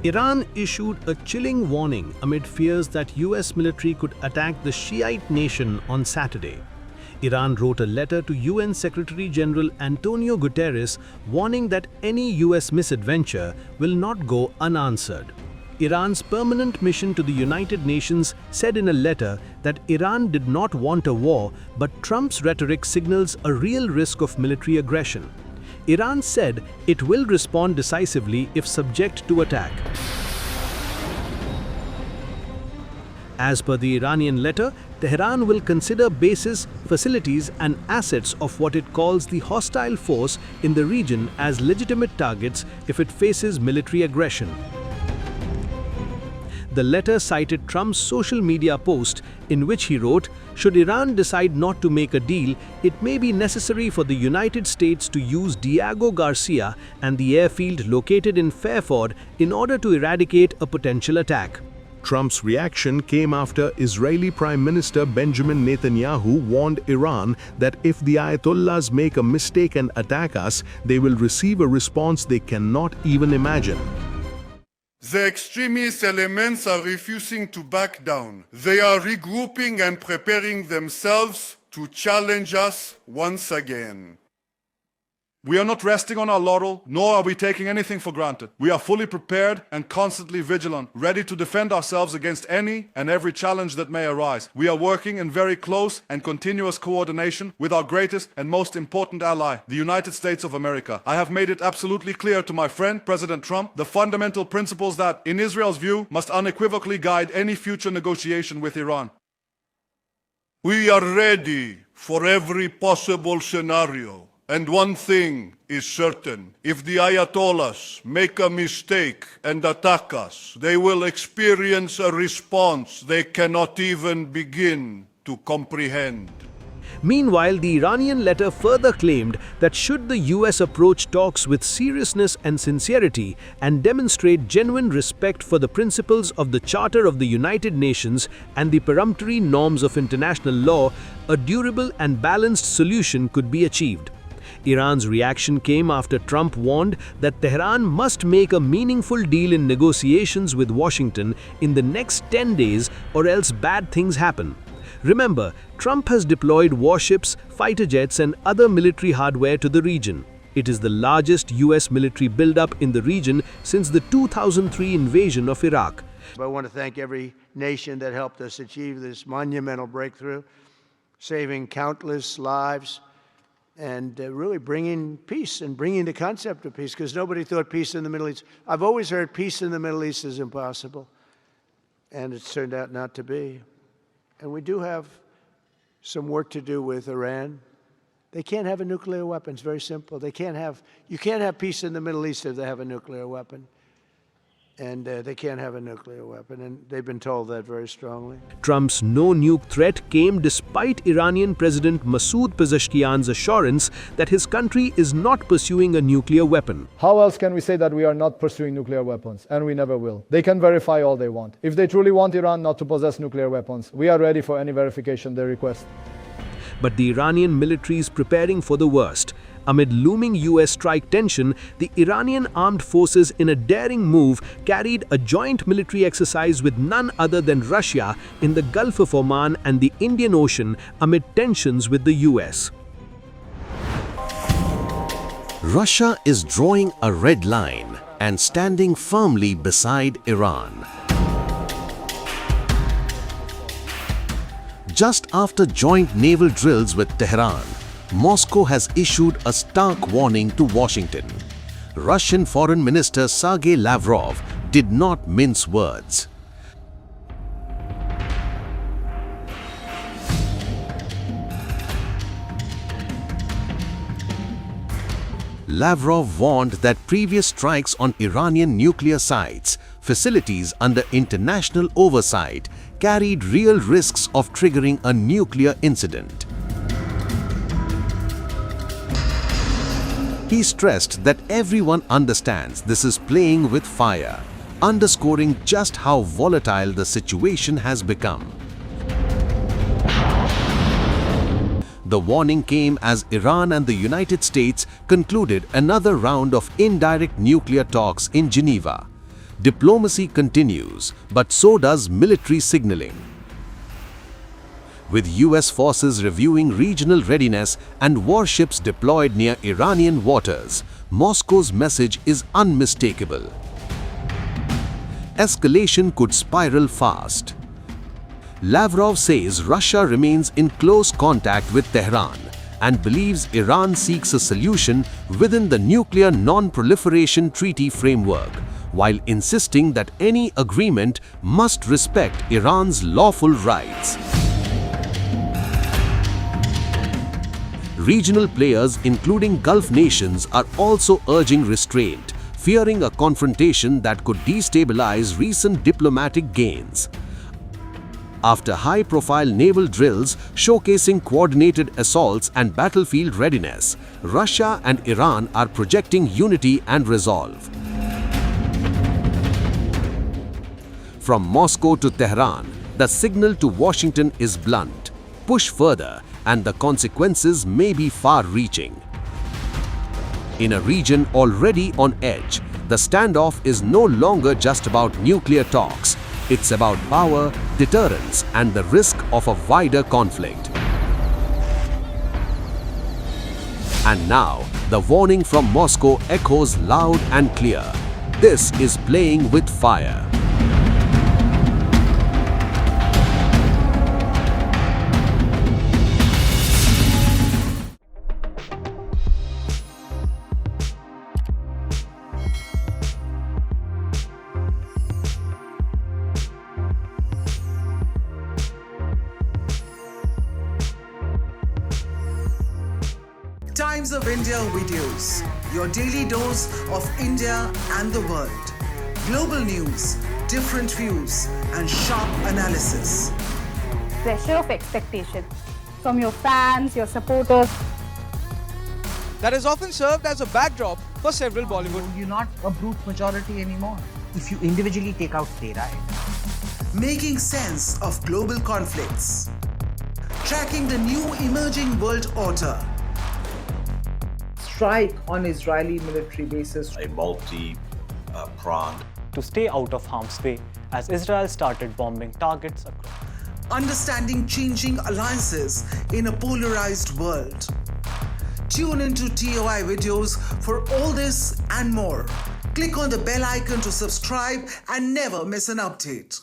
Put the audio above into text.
Iran issued a chilling warning amid fears that US military could attack the Shiite nation on Saturday. Iran wrote a letter to UN Secretary General Antonio Guterres warning that any US misadventure will not go unanswered. Iran's permanent mission to the United Nations said in a letter that Iran did not want a war, but Trump's rhetoric signals a real risk of military aggression. Iran said it will respond decisively if subject to attack. As per the Iranian letter, Tehran will consider bases, facilities and assets of what it calls the hostile force in the region as legitimate targets if it faces military aggression. The letter cited Trump's social media post in which he wrote, "Should Iran decide not to make a deal, it may be necessary for the United States to use Diego Garcia and the airfield located in Fairford in order to eradicate a potential attack." Trump's reaction came after Israeli Prime Minister Benjamin Netanyahu warned Iran that if the Ayatollahs make a mistake and attack us, they will receive a response they cannot even imagine. The extremist elements are refusing to back down. They are regrouping and preparing themselves to challenge us once again. We are not resting on our laurel, nor are we taking anything for granted. We are fully prepared and constantly vigilant, ready to defend ourselves against any and every challenge that may arise. We are working in very close and continuous coordination with our greatest and most important ally, the United States of America. I have made it absolutely clear to my friend, President Trump, the fundamental principles that, in Israel's view, must unequivocally guide any future negotiation with Iran. We are ready for every possible scenario. And one thing is certain, if the Ayatollahs make a mistake and attack us, they will experience a response they cannot even begin to comprehend. Meanwhile, the Iranian letter further claimed that should the US approach talks with seriousness and sincerity and demonstrate genuine respect for the principles of the Charter of the United Nations and the peremptory norms of international law, a durable and balanced solution could be achieved. Iran's reaction came after Trump warned that Tehran must make a meaningful deal in negotiations with Washington in the next 10 days or else bad things happen. Remember, Trump has deployed warships, fighter jets and other military hardware to the region. It is the largest US military buildup in the region since the 2003 invasion of Iraq. I want to thank every nation that helped us achieve this monumental breakthrough, saving countless lives, and really bringing peace and bringing the concept of peace, because nobody thought peace in the Middle East. I've always heard peace in the Middle East is impossible, and it's turned out not to be. And we do have some work to do with Iran. They can't have a nuclear weapon. It's very simple. You can't have peace in the Middle East if they have a nuclear weapon. And they can't have a nuclear weapon, and they've been told that very strongly. Trump's no-nuke threat came despite Iranian President Masoud Pezeshkian's assurance that his country is not pursuing a nuclear weapon. How else can we say that we are not pursuing nuclear weapons? And we never will. They can verify all they want. If they truly want Iran not to possess nuclear weapons, we are ready for any verification they request. But the Iranian military is preparing for the worst. Amid looming US strike tension, the Iranian armed forces in a daring move carried a joint military exercise with none other than Russia in the Gulf of Oman and the Indian Ocean amid tensions with the US. Russia is drawing a red line and standing firmly beside Iran. Just after joint naval drills with Tehran, Moscow has issued a stark warning to Washington. Russian Foreign Minister Sergei Lavrov did not mince words. Lavrov warned that previous strikes on Iranian nuclear sites, facilities under international oversight, carried real risks of triggering a nuclear incident. He stressed that everyone understands this is playing with fire, underscoring just how volatile the situation has become. The warning came as Iran and the United States concluded another round of indirect nuclear talks in Geneva. Diplomacy continues, but so does military signaling. With US forces reviewing regional readiness and warships deployed near Iranian waters, Moscow's message is unmistakable. Escalation could spiral fast. Lavrov says Russia remains in close contact with Tehran and believes Iran seeks a solution within the Nuclear Non-Proliferation Treaty framework, while insisting that any agreement must respect Iran's lawful rights. Regional players, including Gulf nations, are also urging restraint, fearing a confrontation that could destabilize recent diplomatic gains. After high-profile naval drills showcasing coordinated assaults and battlefield readiness, Russia and Iran are projecting unity and resolve. From Moscow to Tehran, the signal to Washington is blunt: push further, and the consequences may be far-reaching. In a region already on edge, the standoff is no longer just about nuclear talks. It's about power, deterrence, and the risk of a wider conflict. And now, the warning from Moscow echoes loud and clear. This is playing with fire. Times of India videos, your daily dose of India and the world. Global news, different views, and sharp analysis. Pressure of expectation from your fans, your supporters. That has often served as a backdrop for several Bollywood. You're not a brute majority anymore. If you individually take out Tera. Making sense of global conflicts. Tracking the new emerging world order. Strike on Israeli military bases. A multi-pronged. To stay out of harm's way as Israel started bombing targets across. Understanding changing alliances in a polarized world. Tune into TOI videos for all this and more. Click on the bell icon to subscribe and never miss an update.